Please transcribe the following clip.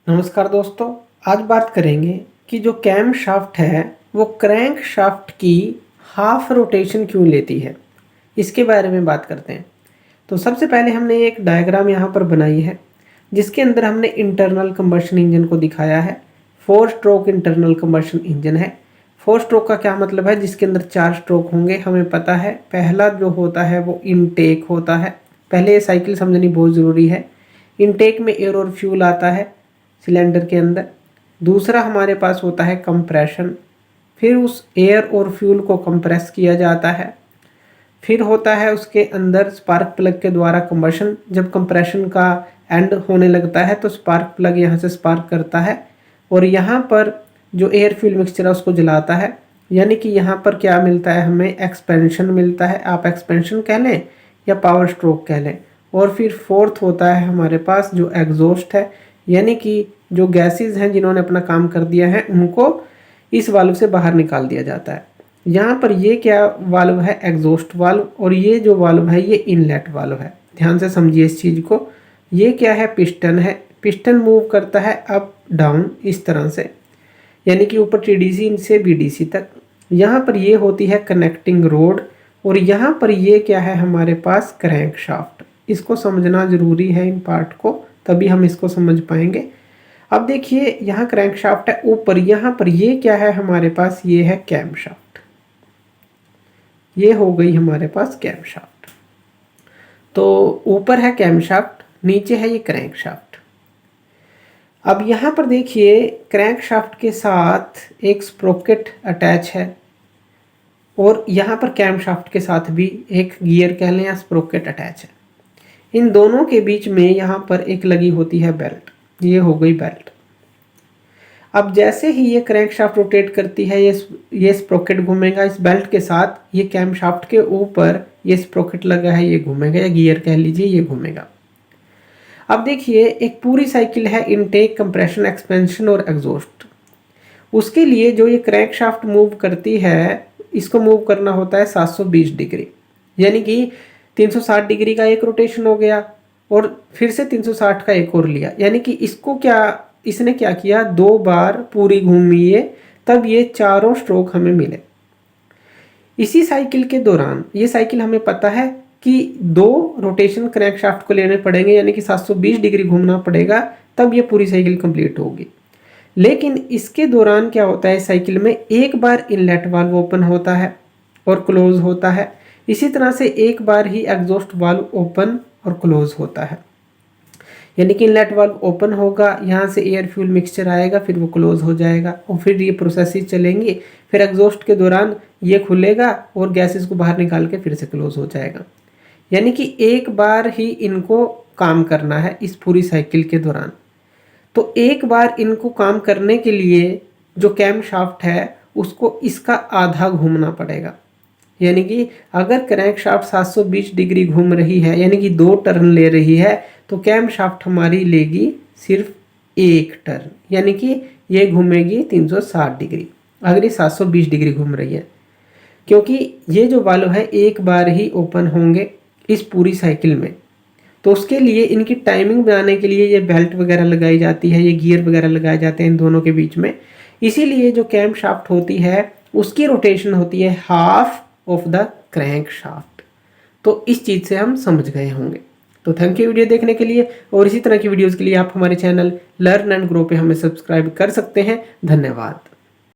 नमस्कार दोस्तों, आज बात करेंगे कि जो कैम शाफ्ट है वो क्रैंक शाफ्ट की हाफ रोटेशन क्यों लेती है, इसके बारे में बात करते हैं। तो सबसे पहले हमने एक डायग्राम यहाँ पर बनाई है जिसके अंदर हमने इंटरनल कंबशन इंजन को दिखाया है। 4 स्ट्रोक इंटरनल कंबशन इंजन है। 4 स्ट्रोक का क्या मतलब है, जिसके अंदर 4 स्ट्रोक होंगे। हमें पता है पहला जो होता है वो इनटेक होता है। पहले ये साइकिल समझनी बहुत ज़रूरी है। इनटेक में एयर और फ्यूल आता है सिलेंडर के अंदर। दूसरा हमारे पास होता है कंप्रेशन, फिर उस एयर और फ्यूल को कंप्रेस किया जाता है। फिर होता है उसके अंदर स्पार्क प्लग के द्वारा कंबशन। जब कंप्रेशन का एंड होने लगता है तो स्पार्क प्लग यहाँ से स्पार्क करता है और यहाँ पर जो एयर फ्यूल मिक्सचर है उसको जलाता है। यानी कि यहाँ पर क्या मिलता है, हमें एक्सपेंशन मिलता है। आप एक्सपेंशन कह लें या पावर स्ट्रोक कह लें। और फिर फोर्थ होता है हमारे पास जो एग्जॉस्ट है, यानी कि जो गैसेस हैं जिन्होंने अपना काम कर दिया है उनको इस वाल्व से बाहर निकाल दिया जाता है। यहाँ पर ये क्या वाल्व है, एग्जॉस्ट वाल्व, और ये जो वाल्व है ये इनलेट वाल्व है। ध्यान से समझिए इस चीज़ को। ये क्या है, पिस्टन है। पिस्टन मूव करता है अप डाउन इस तरह से, यानी कि ऊपर टीडीसी से बीडीसी तक। यहाँ पर ये होती है कनेक्टिंग रोड और यहाँ पर ये क्या है हमारे पास क्रैंक शाफ्ट। इसको समझना ज़रूरी है इन पार्ट को, तभी हम इसको समझ पाएंगे। अब देखिए यहाँ क्रैंक शाफ्ट है ऊपर, यहाँ पर ये क्या है हमारे पास, ये है कैम शाफ्ट। ये हो गई हमारे पास कैम शाफ्ट। तो ऊपर है कैम शाफ्ट, नीचे है ये क्रैंक शाफ्ट। अब यहाँ पर देखिए क्रैंक शाफ्ट के साथ एक स्प्रोकेट अटैच है और यहाँ पर कैम शाफ्ट के साथ भी एक गियर कह लें या स्प्रोकेट अटैच है। इन दोनों के बीच में यहाँ पर एक लगी होती है बेल्ट। ये हो गई बेल्ट। अब जैसे ही ये क्रैंक शाफ्ट रोटेट करती है ये स्प्रोकेट घूमेगा इस बेल्ट के साथ। ये कैम शाफ्ट के ऊपर ये स्प्रोकेट लगा है, ये घूमेगा, या गियर कह लीजिए, ये घूमेगा। अब देखिए एक पूरी साइकिल है, इनटेक, कंप्रेशन, एक्सपेंशन और एग्जॉस्ट। उसके लिए जो ये क्रैंक शाफ्ट मूव करती है, इसको मूव करना होता है 720 डिग्री, यानी कि 360 डिग्री का एक रोटेशन हो गया और फिर से 360 का एक और लिया। यानी कि इसने क्या किया, 2 बार पूरी घूमी है, तब ये चारों स्ट्रोक हमें मिले। इसी साइकिल के दौरान, ये साइकिल हमें पता है कि 2 रोटेशन क्रैंक शाफ्ट को लेने पड़ेंगे, यानी कि 720 डिग्री घूमना पड़ेगा, तब ये पूरी साइकिल कंप्लीट होगी। लेकिन इसके दौरान क्या होता है, साइकिल में एक बार इनलेट वाल्व ओपन होता है और क्लोज होता है। इसी तरह से एक बार ही एग्जॉस्ट वाल्व ओपन और क्लोज होता है। यानी कि इनलेट वाल्व ओपन होगा, यहाँ से एयर फ्यूल मिक्सचर आएगा, फिर वो क्लोज हो जाएगा और फिर ये प्रोसेसेस चलेंगी। फिर एग्जॉस्ट के दौरान ये खुलेगा और गैसेस को बाहर निकाल के फिर से क्लोज हो जाएगा। यानी कि एक बार ही इनको काम करना है इस पूरी साइकिल के दौरान। तो एक बार इनको काम करने के लिए जो कैम शाफ्ट है उसको इसका आधा घूमना पड़ेगा। यानी कि अगर क्रैंक शाफ्ट 720 डिग्री घूम रही है, यानी कि 2 टर्न ले रही है, तो कैम शाफ्ट हमारी लेगी सिर्फ 1 टर्न, यानी कि ये घूमेगी 360 डिग्री अगर ये 720 डिग्री घूम रही है। क्योंकि ये जो वाल्व है एक बार ही ओपन होंगे इस पूरी साइकिल में, तो उसके लिए इनकी टाइमिंग बनाने के लिए ये बेल्ट वगैरह लगाई जाती है, ये गियर वगैरह लगाए जाते हैं इन दोनों के बीच में। इसीलिए जो कैम शाफ्ट होती है उसकी रोटेशन होती है half of the crank shaft. तो इस चीज़ से हम समझ गए होंगे। तो थैंक यू वीडियो देखने के लिए, और इसी तरह की वीडियोज़ के लिए आप हमारे चैनल लर्न एंड ग्रो पे हमें सब्सक्राइब कर सकते हैं। धन्यवाद।